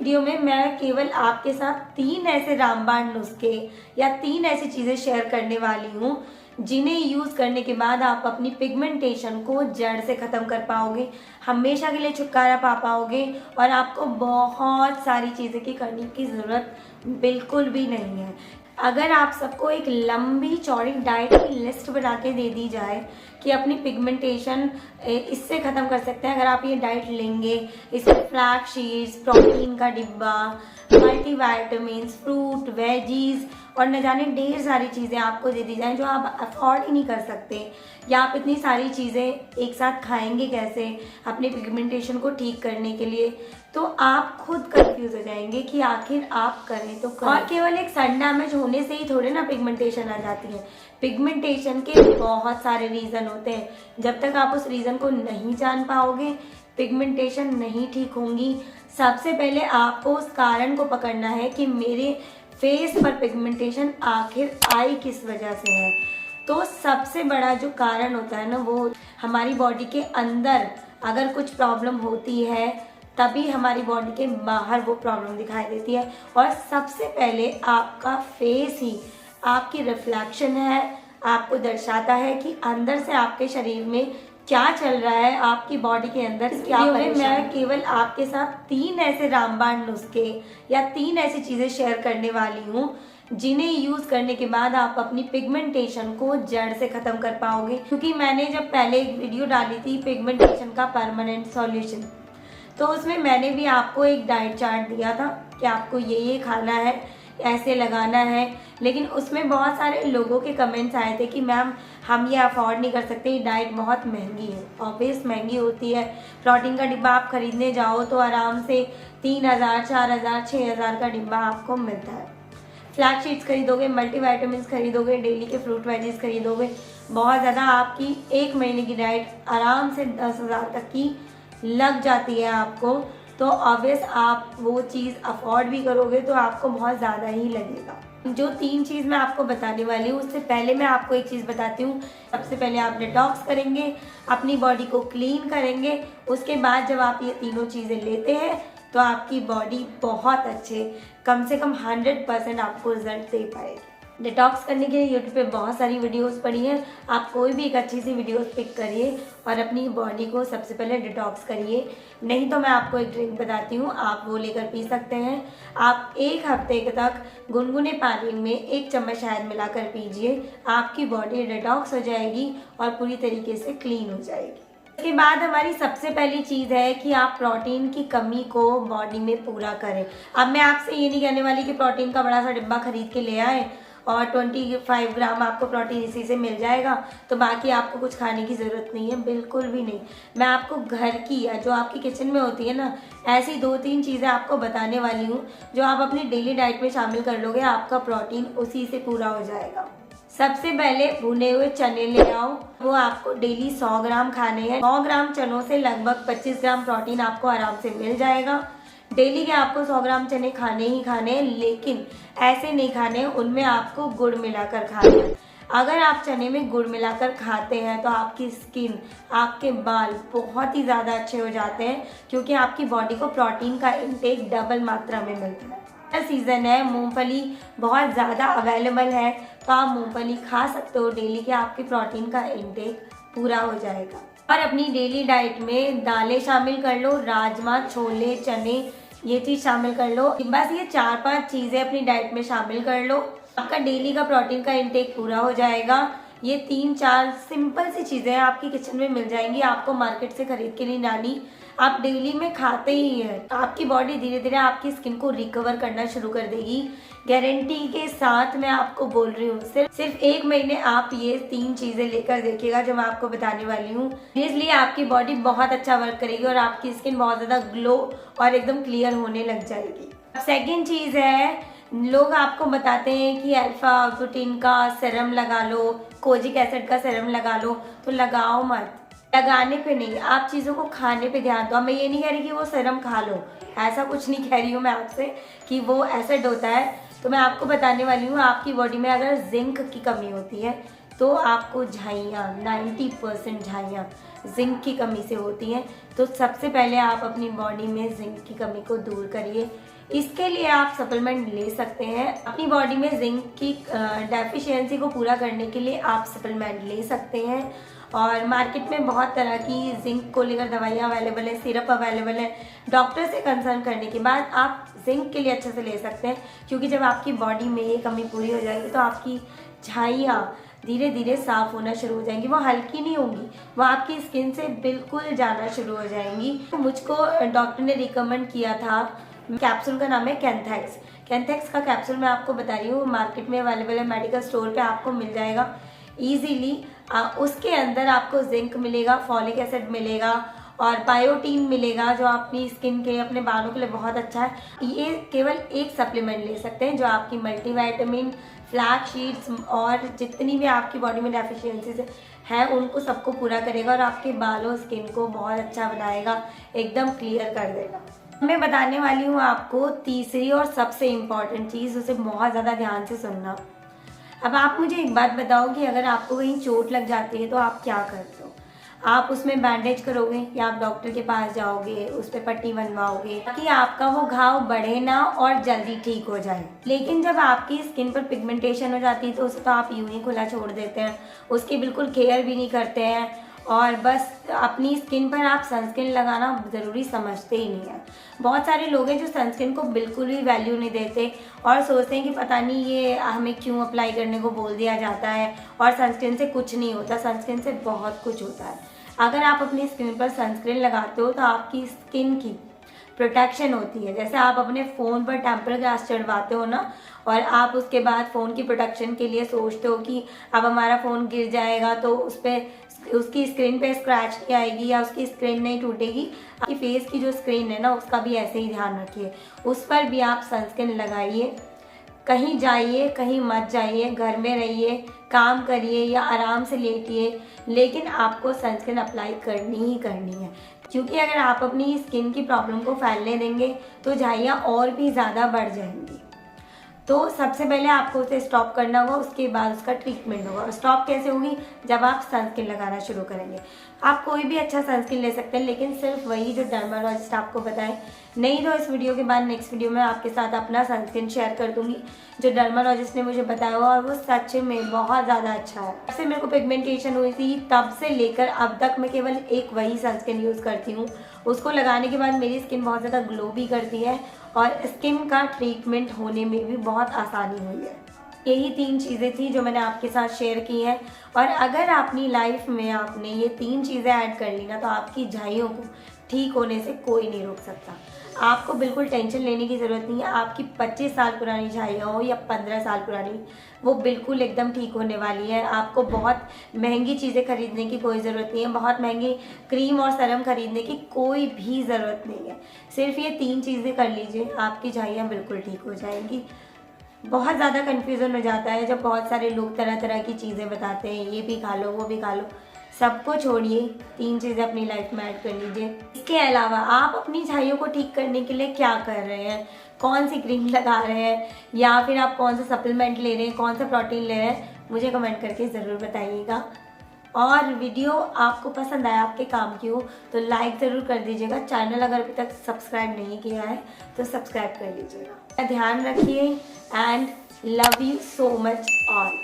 Video में मैं केवल आपके साथ 3 ऐसे रामबाण नुस्खे या 3 ऐसी चीजें शेयर करने वाली हूँ जिन्हें यूज करने के बाद आप अपनी पिगमेंटेशन को जड़ से खत्म कर पाओगे, हमेशा के लिए छुटकारा पा पाओगे और आपको बहुत सारी चीजें की करने की जरूरत बिल्कुल भी नहीं है। अगर आप सबको एक लंबी चौड़ी डाइट की लिस्ट बना के दे दी जाए कि अपनी पिगमेंटेशन इससे ख़त्म कर सकते हैं, अगर आप ये डाइट लेंगे, इसमें फ्लैक्स सीड्स, प्रोटीन का डिब्बा, मल्टीविटामिन्स, फ्रूट, वेजीज और न जाने ढेर सारी चीज़ें आपको दे दी जाएं जो आप अफोर्ड ही नहीं कर सकते, या आप इतनी सारी चीज़ें एक साथ खाएंगे कैसे अपनी पिगमेंटेशन को ठीक करने के लिए, तो आप खुद कंफ्यूज हो जाएंगे कि आखिर आप करें तो करें। और केवल एक सन डैमेज होने से ही थोड़े ना पिगमेंटेशन आ जाती है। पिगमेंटेशन के बहुत सारे रीज़न होते हैं, जब तक आप उस रीज़न को नहीं जान पाओगे पिगमेंटेशन नहीं ठीक होंगी। सबसे पहले आपको उस कारण को पकड़ना है कि मेरे फेस पर पिगमेंटेशन आखिर आई किस वजह से है। तो सबसे बड़ा जो कारण होता है ना, वो हमारी बॉडी के अंदर अगर कुछ प्रॉब्लम होती है तभी हमारी बॉडी के बाहर वो प्रॉब्लम दिखाई देती है। और सबसे पहले आपका फेस ही आपकी रिफ्लेक्शन है, आपको दर्शाता है कि अंदर से आपके शरीर में क्या चल रहा है, आपकी बॉडी के अंदर क्या परेशानी। मैं केवल आपके साथ 3 ऐसे रामबाण नुस्खे या 3 ऐसी चीजें शेयर करने वाली हूँ जिन्हें यूज करने के बाद आप अपनी पिगमेंटेशन को जड़ से खत्म कर पाओगे। क्योंकि मैंने जब पहले एक वीडियो डाली थी पिगमेंटेशन का परमानेंट सॉल्यूशन, तो उसमें मैंने भी आपको एक डाइट चार्ट दिया था कि आपको ये खाना है, ऐसे लगाना है। लेकिन उसमें बहुत सारे लोगों के कमेंट्स आए थे कि मैम हम ये अफोर्ड नहीं कर सकते, ये डाइट बहुत महंगी है। ऑब्वियस महंगी होती है। प्रोटीन का डिब्बा आप खरीदने जाओ तो आराम से 3000, 4000, 6000 का डिब्बा आपको मिलता है। फ्लैक्स सीड्स खरीदोगे, मल्टीविटामिन्स खरीदोगे, डेली के फ्रूट वेजीज खरीदोगे, बहुत ज़्यादा आपकी 1 महीने की डाइट आराम से 10,000 तक की लग जाती है आपको। तो ऑब्वियस आप वो चीज़ अफोर्ड भी करोगे तो आपको बहुत ज़्यादा ही लगेगा। जो 3 चीज़ मैं आपको बताने वाली हूँ, उससे पहले मैं आपको एक चीज़ बताती हूँ। सबसे पहले आप डिटॉक्स करेंगे, अपनी बॉडी को क्लीन करेंगे। उसके बाद जब आप ये तीनों चीज़ें लेते हैं तो आपकी बॉडी बहुत अच्छे, कम से कम 100% आपको रिजल्ट दे पाएगी। डिटॉक्स करने के लिए यूट्यूब पे बहुत सारी वीडियोस पड़ी हैं। आप कोई भी एक अच्छी सी वीडियोस पिक करिए और अपनी बॉडी को सबसे पहले डिटॉक्स करिए। नहीं तो मैं आपको एक ड्रिंक बताती हूँ, आप वो लेकर पी सकते हैं। आप 1 हफ्ते तक गुनगुने पानी में 1 चम्मच शहद मिलाकर पीजिए, आपकी बॉडी डिटॉक्स हो जाएगी और पूरी तरीके से क्लीन हो जाएगी। इसके बाद हमारी सबसे पहली चीज़ है कि आप प्रोटीन की कमी को बॉडी में पूरा करें। अब मैं आपसे ये नहीं कहने वाली कि प्रोटीन का बड़ा सा डिब्बा खरीद के ले आए और 25 ग्राम आपको प्रोटीन इसी से मिल जाएगा तो बाकी आपको कुछ खाने की ज़रूरत नहीं है, बिल्कुल भी नहीं। मैं आपको घर की या जो आपकी किचन में होती है ना, ऐसी 2-3 चीज़ें आपको बताने वाली हूँ जो आप अपनी डेली डाइट में शामिल कर लोगे, आपका प्रोटीन उसी से पूरा हो जाएगा। सबसे पहले भुने हुए चने ले आओ, वो आपको डेली 100 ग्राम खाने हैं। 100 ग्राम चनों से लगभग 25 ग्राम प्रोटीन आपको आराम से मिल जाएगा। डेली के आपको 100 ग्राम चने खाने ही खाने हैं, लेकिन ऐसे नहीं खाने, उनमें आपको गुड़ मिलाकर खाना है। अगर आप चने में गुड़ मिलाकर खाते हैं तो आपकी स्किन, आपके बाल बहुत ही ज़्यादा अच्छे हो जाते हैं, क्योंकि आपकी बॉडी को प्रोटीन का इंटेक डबल मात्रा में मिलता है। सीज़न है, मूंगफली बहुत ज़्यादा अवेलेबल है, तो आप मूंगफली खा सकते हो डेली के, आपकी प्रोटीन का इंटेक पूरा हो जाएगा। और अपनी डेली डाइट में दालें शामिल कर लो, राजमा, छोले, चने, ये चीज़ शामिल कर लो। बस ये 4-5 चीज़ें अपनी डाइट में शामिल कर लो, आपका डेली का प्रोटीन का इंटेक पूरा हो जाएगा। ये 3-4 सिंपल सी चीज़ें आपकी किचन में मिल जाएंगी, आपको मार्केट से खरीद के नहीं लानी। आप डेली में खाते ही हैं, आपकी बॉडी धीरे धीरे आपकी स्किन को रिकवर करना शुरू कर देगी। गारंटी के साथ मैं आपको बोल रही हूँ। सिर्फ 1 महीने आप ये 3 चीज़ें लेकर देखिएगा जो मैं आपको बताने वाली हूँ। इसलिए आपकी बॉडी बहुत अच्छा वर्क करेगी और आपकी स्किन बहुत ज़्यादा ग्लो और एकदम क्लियर होने लग जाएगी। सेकेंड चीज़ है, लोग आपको बताते हैं कि अल्फा ग्लूटिन का सीरम लगा लो, कोजिक एसिड का सीरम लगा लो, तो लगाओ मत। लगाने पे नहीं, आप चीज़ों को खाने पे ध्यान दो। मैं ये नहीं कह रही कि वो सीरम खा लो, ऐसा कुछ नहीं कह रही हूँ मैं आपसे कि वो एसिड होता है। तो मैं आपको बताने वाली हूँ, आपकी बॉडी में अगर जिंक की कमी होती है तो आपको झाइयाँ, 90% झाइयाँ जिंक की कमी से होती हैं। तो सबसे पहले आप अपनी बॉडी में जिंक की कमी को दूर करिए। इसके लिए आप सप्लीमेंट ले सकते हैं। अपनी बॉडी में जिंक की डेफिशिएंसी को पूरा करने के लिए आप सप्लीमेंट ले सकते हैं। और मार्केट में बहुत तरह की जिंक को लेकर दवाइयाँ अवेलेबल है, सिरप अवेलेबल है। डॉक्टर से कंसल्ट करने के बाद आप जिंक के लिए अच्छे से ले सकते हैं, क्योंकि जब आपकी बॉडी में ये कमी पूरी हो जाएगी तो आपकी झाइयाँ धीरे धीरे साफ होना शुरू हो जाएंगी। वो हल्की नहीं होंगी, वो आपकी स्किन से बिल्कुल जाना शुरू हो जाएंगी। मुझको डॉक्टर ने रिकमेंड किया था, कैप्सूल का नाम है कैंथेक्स। कैंथेक्स का कैप्सूल मैं आपको बता रही हूँ, मार्केट में अवेलेबल है, मेडिकल स्टोर पे आपको मिल जाएगा ईजीली। उसके अंदर आपको जिंक मिलेगा, फॉलिक एसिड मिलेगा और बायोटीन मिलेगा, जो अपनी स्किन के, अपने बालों के लिए बहुत अच्छा है। ये केवल एक सप्लीमेंट ले सकते हैं जो आपकी मल्टीविटामिन, फ्लैक्स सीड्स और जितनी भी आपकी बॉडी में डेफिशिएंसीज है उनको सबको पूरा करेगा और आपके बालों, स्किन को बहुत अच्छा बनाएगा, एकदम क्लियर कर देगा। मैं बताने वाली हूँ आपको तीसरी और सबसे इम्पॉर्टेंट चीज़, उसे बहुत ज़्यादा ध्यान से सुनना। अब आप मुझे एक बात बताओ कि अगर आपको कहीं चोट लग जाती है तो आप क्या करते हो? आप उसमें बैंडेज करोगे या आप डॉक्टर के पास जाओगे, उस पर पट्टी बनवाओगे ताकि आपका वो घाव बढ़े ना और जल्दी ठीक हो जाए। लेकिन जब आपकी स्किन पर पिगमेंटेशन हो जाती है तो उसे तो आप यूं ही खुला छोड़ देते हैं, उसकी बिल्कुल केयर भी नहीं करते हैं और बस अपनी स्किन पर आप सनस्क्रीन लगाना ज़रूरी समझते ही नहीं है। बहुत सारे लोग हैं जो सनस्क्रीन को बिल्कुल भी वैल्यू नहीं देते और सोचते हैं कि पता नहीं ये हमें क्यों अप्लाई करने को बोल दिया जाता है और सनस्क्रीन से कुछ नहीं होता। सनस्क्रीन से बहुत कुछ होता है। अगर आप अपनी स्किन पर सनस्क्रीन लगाते हो तो आपकी स्किन की प्रोटेक्शन होती है। जैसे आप अपने फ़ोन पर टेम्पर ग्लास चढ़वाते हो ना, और आप उसके बाद फ़ोन की प्रोटेक्शन के लिए सोचते हो कि अब हमारा फ़ोन गिर जाएगा तो उस पर, उसकी स्क्रीन पे स्क्रैच नहीं आएगी या उसकी स्क्रीन नहीं टूटेगी। आपकी फेस की जो स्क्रीन है ना, उसका भी ऐसे ही ध्यान रखिए, उस पर भी आप सनस्क्रीन लगाइए। कहीं जाइए, कहीं मत जाइए, घर में रहिए, काम करिए या आराम से लेटिए, लेकिन आपको सनस्क्रीन अप्लाई करनी ही करनी है। क्योंकि अगर आप अपनी स्किन की प्रॉब्लम को फैलने देंगे तो झाइयाँ और भी ज़्यादा बढ़ जाएंगी। तो सबसे पहले आपको उसे स्टॉप करना होगा, उसके बाद उसका ट्रीटमेंट होगा। और स्टॉप कैसे होगी? जब आप सनस्क्रीन लगाना शुरू करेंगे। आप कोई भी अच्छा सनस्क्रीन ले सकते हैं, लेकिन सिर्फ वही जो डर्माटोलॉजिस्ट आपको बताए। नहीं तो इस वीडियो के बाद नेक्स्ट वीडियो में आपके साथ अपना सनस्क्रीन शेयर कर दूंगी जो डर्माटोलॉजिस्ट ने मुझे बताया हुआ, और वो सच में बहुत ज़्यादा अच्छा है। जब से मेरे को पिगमेंटेशन हुई थी तब से लेकर अब तक मैं केवल एक वही सनस्क्रीन यूज़ करती हूँ। उसको लगाने के बाद मेरी स्किन बहुत ज़्यादा ग्लो भी करती है और स्किन का ट्रीटमेंट होने में भी बहुत आसानी हुई है। यही 3 चीज़ें थी जो मैंने आपके साथ शेयर की हैं, और अगर अपनी लाइफ में आपने ये 3 चीज़ें ऐड कर ली ना, तो आपकी झाइयों को ठीक होने से कोई नहीं रोक सकता। आपको बिल्कुल टेंशन लेने की ज़रूरत नहीं है। आपकी 25 साल पुरानी झाइयाँ हो या 15 साल पुरानी, वो बिल्कुल एकदम ठीक होने वाली है। आपको बहुत महंगी चीज़ें खरीदने की कोई ज़रूरत नहीं है, बहुत महंगी क्रीम और सीरम खरीदने की कोई भी ज़रूरत नहीं है। सिर्फ ये 3 चीज़ें कर लीजिए, आपकी झाइयाँ बिल्कुल ठीक हो जाएंगी। बहुत ज़्यादा कन्फ्यूज़न हो जाता है जब बहुत सारे लोग तरह तरह की चीज़ें बताते हैं, ये भी खा लो, वो भी खा लो। सबको छोड़िए, 3 चीज़ें अपनी लाइफ में ऐड कर लीजिए। इसके अलावा आप अपनी झाइयों को ठीक करने के लिए क्या कर रहे हैं, कौन सी क्रीम लगा रहे हैं, या फिर आप कौन सा सप्लीमेंट ले रहे हैं, कौन सा प्रोटीन ले रहे हैं, मुझे कमेंट करके ज़रूर बताइएगा। और वीडियो आपको पसंद आया, आपके काम की हो, तो लाइक ज़रूर कर दीजिएगा। चैनल अगर अभी तक सब्सक्राइब नहीं किया है तो सब्सक्राइब कर लीजिएगा। ध्यान रखिए and love you so much all.